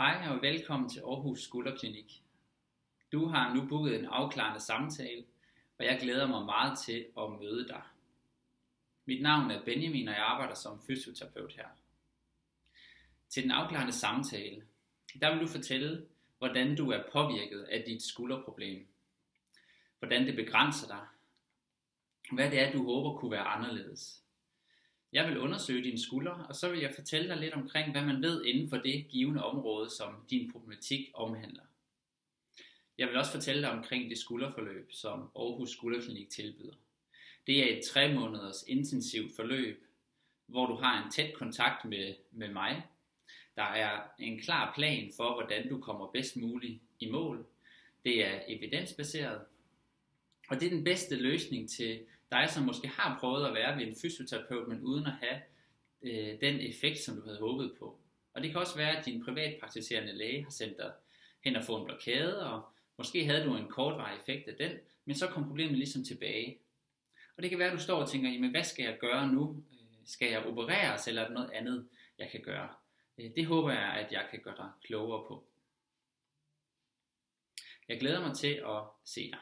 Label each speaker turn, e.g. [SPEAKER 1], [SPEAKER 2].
[SPEAKER 1] Hej og velkommen til Aarhus Skulderklinik. Du har nu booket en afklarende samtale, og jeg glæder mig meget til at møde dig. Mit navn er Benjamin, og jeg arbejder som fysioterapeut her. Til den afklarende samtale, der vil du fortælle, hvordan du er påvirket af dit skulderproblem. Hvordan det begrænser dig. Hvad det er, du håber kunne være anderledes. Jeg vil undersøge dine skuldre, og så vil jeg fortælle dig lidt omkring, hvad man ved inden for det givne område, som din problematik omhandler. Jeg vil også fortælle dig omkring det skulderforløb, som Aarhus Skulderklinik tilbyder. Det er et 3 måneders intensivt forløb, hvor du har en tæt kontakt med mig. Der er en klar plan for, hvordan du kommer bedst muligt i mål. Det er evidensbaseret, og det er den bedste løsning til dig, som måske har prøvet at være ved en fysioterapeut, men uden at have den effekt, som du havde håbet på. Og det kan også være, at din privatpraktiserende læge har sendt dig hen og få en blokade, og måske havde du en kortvarig effekt af den, men så kom problemet ligesom tilbage. Og det kan være, at du står og tænker, jamen hvad skal jeg gøre nu? Skal jeg opereres, eller er der noget andet, jeg kan gøre? Det håber jeg, at jeg kan gøre dig klogere på. Jeg glæder mig til at se dig.